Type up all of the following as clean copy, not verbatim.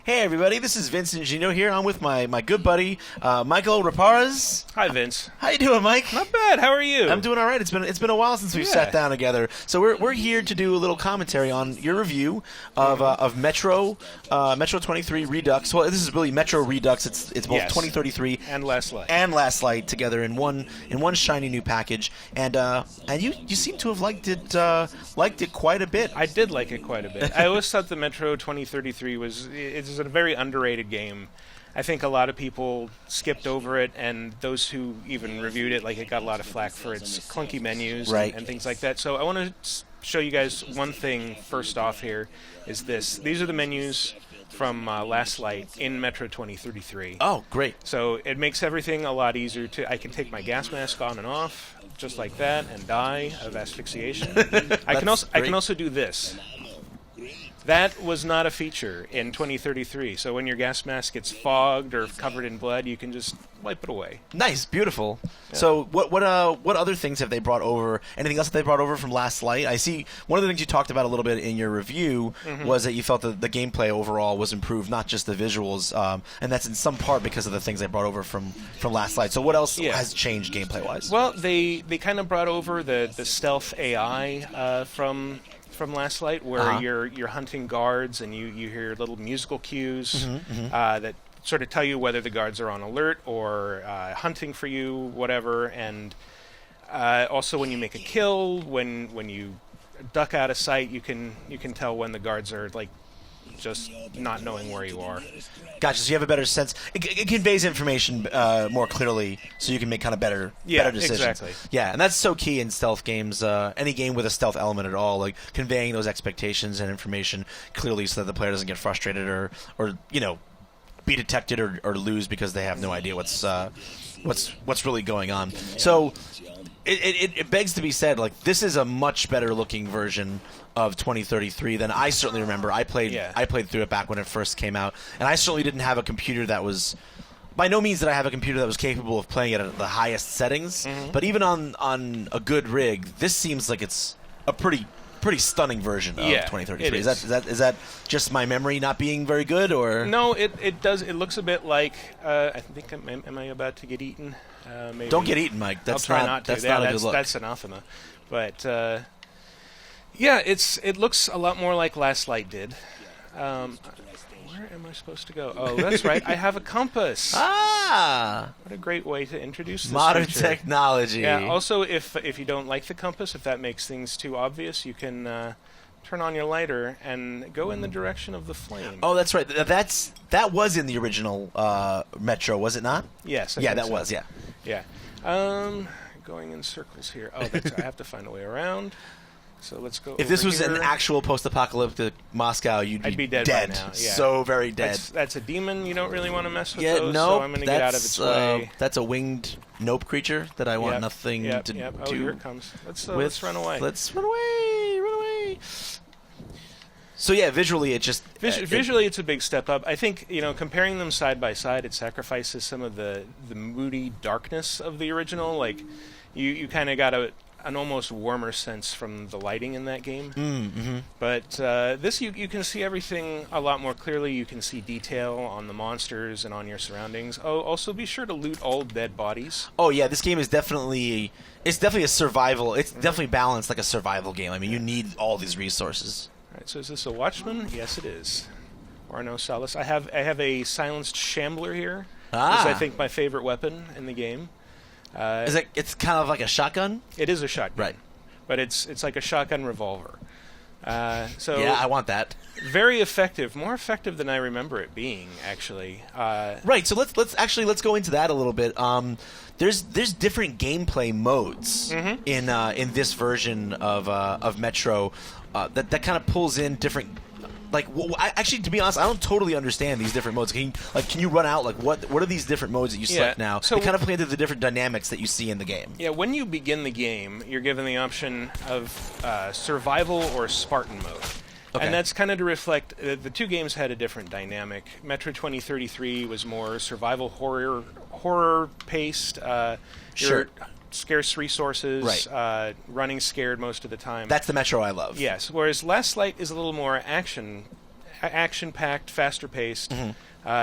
Hey everybody, this is Vince Ingenito here. I'm with my good buddy Mikel Reparaz. Hi, Vince. How you doing, Mike? Not bad. How are you? I'm doing all right. It's been a while since we've sat down together. So we're here to do a little commentary on your review of Metro 23 Redux. Well, this is really Metro Redux. It's both 2033 and Last Light together in one shiny new package. And you seem to have liked it quite a bit. I did like it quite a bit. I always thought the Metro 2033 was a very underrated game. I think a lot of people skipped over it, and those who even reviewed it, it got a lot of flack for its clunky menus and things like that. So I want to show you guys one thing first off here, is this. These are the menus from Last Light in Metro 2033. Oh, great. So it makes everything a lot easier I can take my gas mask on and off, just like that, and die of asphyxiation. I can also do this. That was not a feature in 2033, so when your gas mask gets fogged or covered in blood, you can just wipe it away. Nice, beautiful. Yeah. So what other things have they brought over? Anything else that they brought over from Last Light? I see one of the things you talked about a little bit in your review was that you felt that the gameplay overall was improved, not just the visuals, and that's in some part because of the things they brought over from Last Light. So what else has changed gameplay-wise? Well, they kind of brought over the stealth AI from Last Light, where you're hunting guards and you hear little musical cues that sort of tell you whether the guards are on alert or hunting for you, whatever. And also when you make a kill, when you duck out of sight, you can tell when the guards are just not knowing where you are. Gotcha. So you have a better sense. It conveys information more clearly, so you can make kind of better decisions. Exactly. Yeah, and that's so key in stealth games. Any game with a stealth element at all, conveying those expectations and information clearly, so that the player doesn't get frustrated or be detected or lose because they have no idea what's really going on. So it begs to be said, this is a much better looking version of 2033 than I certainly remember. I played through it back when it first came out, and I certainly didn't have a computer that was. By no means did I have a computer that was capable of playing it at the highest settings, but even on a good rig, this seems like it's a pretty stunning version of 2033. Is that just my memory not being very good, or no? It does. It looks a bit like. I think am I about to get eaten? Maybe. Don't get eaten, Mike. That's I'll try not to. That's not a good look. That's anathema. But it looks a lot more like Last Light did. Where am I supposed to go? Oh, that's right. I have a compass. Ah! What a great way to introduce this modern feature. Technology. Yeah. Also, if you don't like the compass, if that makes things too obvious, you can turn on your lighter and go in the direction of the flame. Oh, that's right. That was in the original Metro, was it not? Yes. That was. Yeah. Yeah. Going in circles here. Oh, I have to find a way around. So let's go. If this was here. an actual post-apocalyptic Moscow, I'd be dead by now. Yeah. So very dead. That's a demon. You don't really want to mess with those. So I'm going to get out of its way. That's a winged nope creature that I want nothing to do. Oh, here it comes. Let's run away. Let's run away. Run away. So yeah, visually it just visually it's a big step up. I think comparing them side by side, it sacrifices some of the moody darkness of the original. You kind of got an almost warmer sense from the lighting in that game. But this, you can see everything a lot more clearly. You can see detail on the monsters and on your surroundings. Oh, also be sure to loot all dead bodies. Oh yeah, this game is definitely a survival. It's definitely balanced like a survival game. I mean, you need all these resources. All right, so is this a Watchman? Yes, it is. Or no, Solace. I have a silenced shambler here. This is, I think, my favorite weapon in the game. It's kind of like a shotgun? It is a shotgun. Right. But it's like a shotgun revolver. So yeah, I want that. Very effective, more effective than I remember it being, actually. Right. So let's go into that a little bit. There's different gameplay modes in this version of Metro that kind of pulls in different. Actually, to be honest, I don't totally understand these different modes. Can you run out what are these different modes that you select now? So they kind of play into the different dynamics that you see in the game. Yeah, when you begin the game, you're given the option of survival or Spartan mode. Okay. And that's kind of to reflect the two games had a different dynamic. Metro 2033 was more survival horror paced. Sure. Scarce resources, right. Running scared most of the time. That's the Metro I love. Yes, whereas Last Light is a little more action-packed, faster-paced.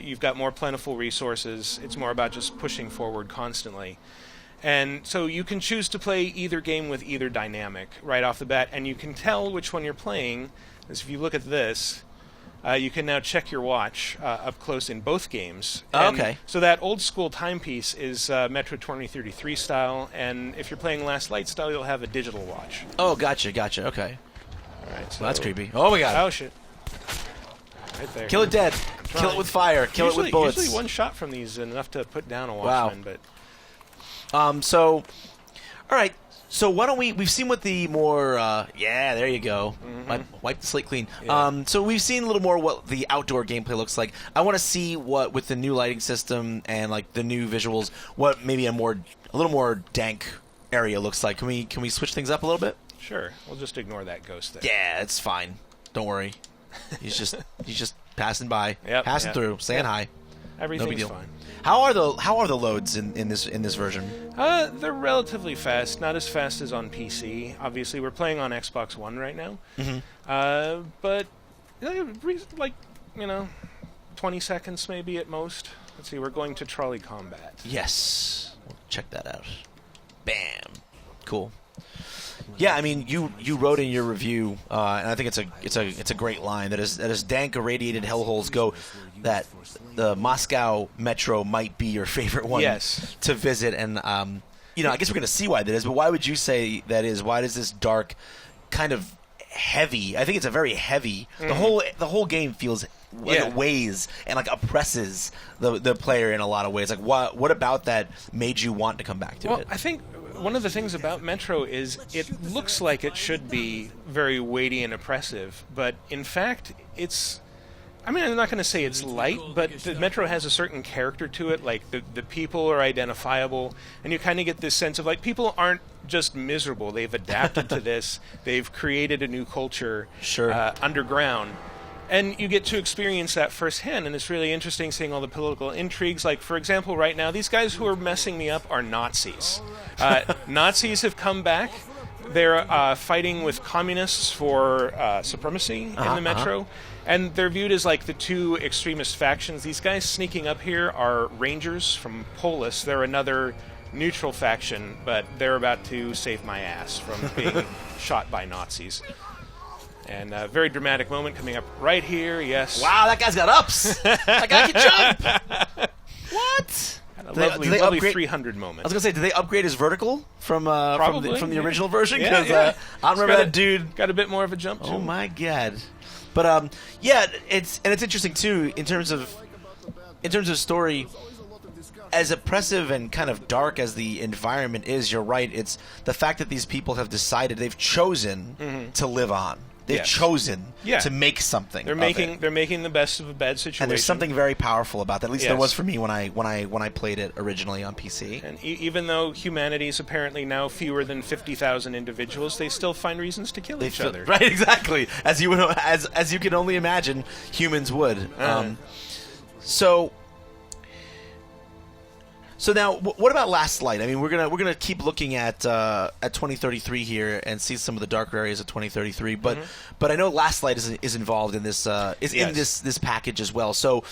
You've got more plentiful resources. It's more about just pushing forward constantly. And so you can choose to play either game with either dynamic right off the bat, and you can tell which one you're playing. As if you look at this, you can now check your watch up close in both games. Okay. So that old-school timepiece is Metro 2033 style, and if you're playing Last Light style, you'll have a digital watch. Oh, gotcha. Okay. All right, so Well, that's creepy. Oh, my God. Oh, shit. Right there. Kill it dead. Kill it with fire. Kill it with bullets. Usually one shot from these is enough to put down a watchman, but... So, all right. So why don't we've seen what the more, yeah, there you go. Wipe the slate clean. Yeah. So we've seen a little more what the outdoor gameplay looks like. I want to see what, with the new lighting system and like the new visuals, what maybe a little more dank area looks like. Can we switch things up a little bit? Sure. We'll just ignore that ghost there. Yeah, it's fine. Don't worry. He's just passing by, Yep, passing through, saying hi. Everything's deal. fine. How are the loads in this version? They're relatively fast, not as fast as on PC. Obviously, we're playing on Xbox One right now. But like 20 seconds maybe at most. Let's see, we're going to trolley combat. Yes, we'll check that out. Bam, cool. Yeah, I mean, you wrote in your review, and I think it's a great line that as dank irradiated hellholes go, that the Moscow Metro might be your favorite one to visit, and I guess we're going to see why that is. But why would you say that is? Why does this dark, kind of heavy? I think it's a very heavy. The whole game feels like it weighs and like oppresses the player in a lot of ways. Like what about that made you want to come back to it? Well, I think one of the things about Metro is it looks like it should be very weighty and oppressive, but in fact it's... I mean, I'm not going to say it's light, but the Metro has a certain character to it. Like, the people are identifiable, and you kind of get this sense of, like, people aren't just miserable. They've adapted to this. They've created a new culture underground. And you get to experience that firsthand, and it's really interesting seeing all the political intrigues. Like, for example, right now, these guys who are messing me up are Nazis. Nazis have come back. They're fighting with communists for supremacy in the Metro. And they're viewed as like the two extremist factions. These guys sneaking up here are Rangers from Polis. They're another neutral faction, but they're about to save my ass from being shot by Nazis. And a very dramatic moment coming up right here, yes. Wow, that guy's got ups! That guy can jump! What? Lovely upgrade, 300 moment. I was going to say, did they upgrade his vertical from the original version? Because I remember that dude... Got a bit more of a jump, too. Oh, my God. But it's interesting too in terms of story. As oppressive and kind of dark as the environment is, you're right. It's the fact that these people have decided, they've chosen to live on. They've chosen to make something. They're making the best of a bad situation. And there's something very powerful about that. At least there was for me when I played it originally on PC. And even though humanity is apparently now fewer than 50,000 individuals, they still find reasons to kill each other. Right, exactly. As you can only imagine, humans would. So now, what about Last Light? I mean, we're gonna keep looking at 2033 here and see some of the darker areas of 2033. But I know Last Light is involved in this in this package as well. So,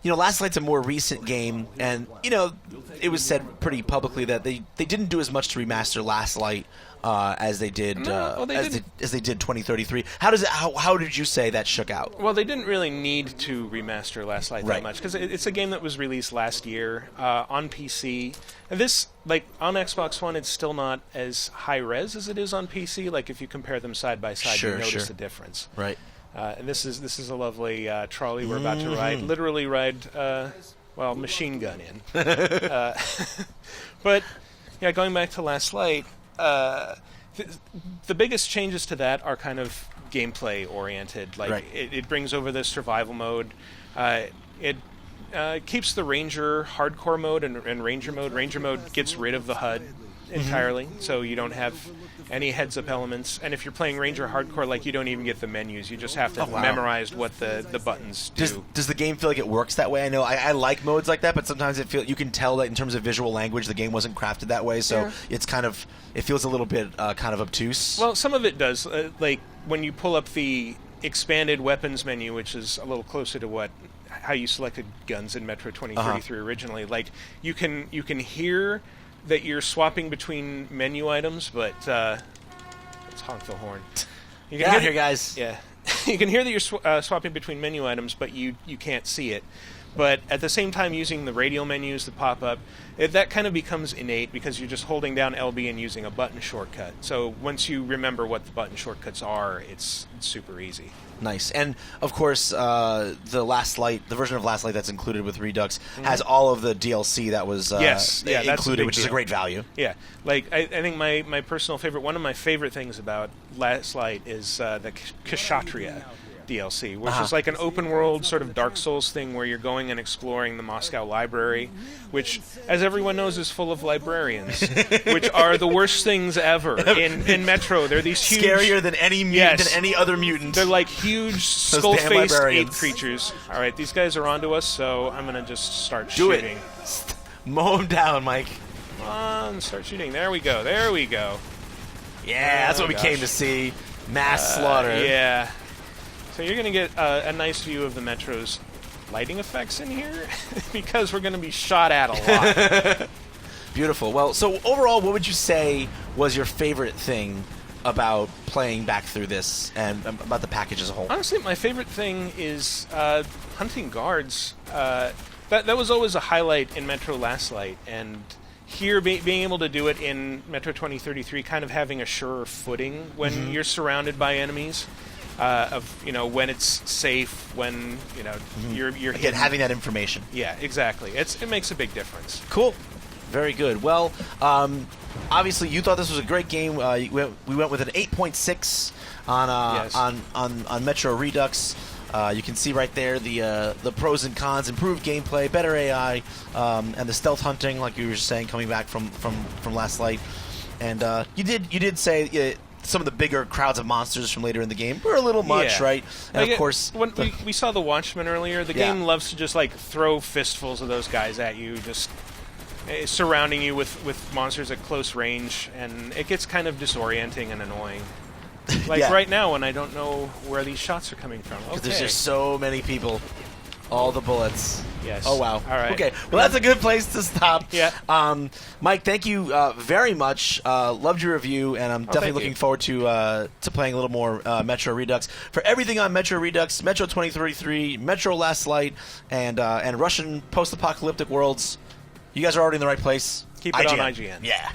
Last Light's a more recent game, and it was said pretty publicly that they didn't do as much to remaster Last Light as they did as they did 2033. How did you say that shook out? Well, they didn't really need to remaster Last Light that much because it's a game that was released last year on PC. And this, like on Xbox One, it's still not as high res as it is on PC. Like if you compare them side by side, you notice the difference. Right. And this is a lovely trolley we're about to ride. Literally ride, machine gun in. But yeah, going back to Last Light. The biggest changes to that are kind of gameplay oriented. Like it brings over the survival mode. It keeps the Ranger hardcore mode and Ranger mode. Ranger mode gets rid of the HUD entirely, so you don't have any heads-up elements. And if you're playing Ranger hardcore, like you don't even get the menus. You just have to memorize what the buttons do. Does the game feel like it works that way? I know I like modes like that, but sometimes you can tell that in terms of visual language, the game wasn't crafted that way. So it's it feels a little bit kind of obtuse. Well, some of it does. Like when you pull up the expanded weapons menu, which is a little closer to how you selected guns in Metro 2033 originally. Like you can hear that you're swapping between menu items, but let's honk the horn. You can Get out here, guys. Yeah, you can hear that you're swapping between menu items, but you can't see it. But at the same time, using the radial menus that pop up, that kind of becomes innate because you're just holding down LB and using a button shortcut. So once you remember what the button shortcuts are, it's super easy. Nice. And, of course, the version of Last Light that's included with Redux has all of the DLC that was included, which is a great value. Yeah. Like, I think my personal favorite, one of my favorite things about Last Light is the Kshatriya DLC, which is like an open-world sort of Dark Souls thing where you're going and exploring the Moscow Library, which, as everyone knows, is full of librarians, which are the worst things ever. In Metro, they're these huge... Scarier than any mutant, than any other mutant. They're like huge, skull-faced ape creatures. All right, these guys are onto us, so I'm going to just start shooting. Mow them down, Mike. Come on, start shooting. There we go. There we go. Yeah, that's what we came to see. Mass slaughter. Yeah. So you're going to get a nice view of the Metro's lighting effects in here because we're going to be shot at a lot. Beautiful. Well, so overall, what would you say was your favorite thing about playing back through this and about the package as a whole? Honestly, my favorite thing is hunting guards. That was always a highlight in Metro Last Light, and here being able to do it in Metro 2033, kind of having a surer footing when you're surrounded by enemies. When it's safe, when you're again having that information. Yeah, exactly. It makes a big difference. Cool, very good. Well, obviously you thought this was a great game. We went with an 8.6 on Metro Redux. You can see right there the pros and cons: improved gameplay, better AI, and the stealth hunting, like you were saying, coming back from Last Light. And you did say. Some of the bigger crowds of monsters from later in the game were a little much, right? And of course, when we saw the Watchmen earlier, the game loves to just like throw fistfuls of those guys at you, just surrounding you with monsters at close range, and it gets kind of disorienting and annoying. Like right now, when I don't know where these shots are coming from. Okay. There's just so many people. All the bullets. Yes. Oh, wow. All right. Okay. Well, that's a good place to stop. Yeah. Mike, thank you very much. Loved your review, and I'm definitely looking forward to playing a little more Metro Redux. For everything on Metro Redux, Metro 2033, Metro Last Light, and Russian post-apocalyptic worlds, you guys are already in the right place. Keep it on IGN. Yeah.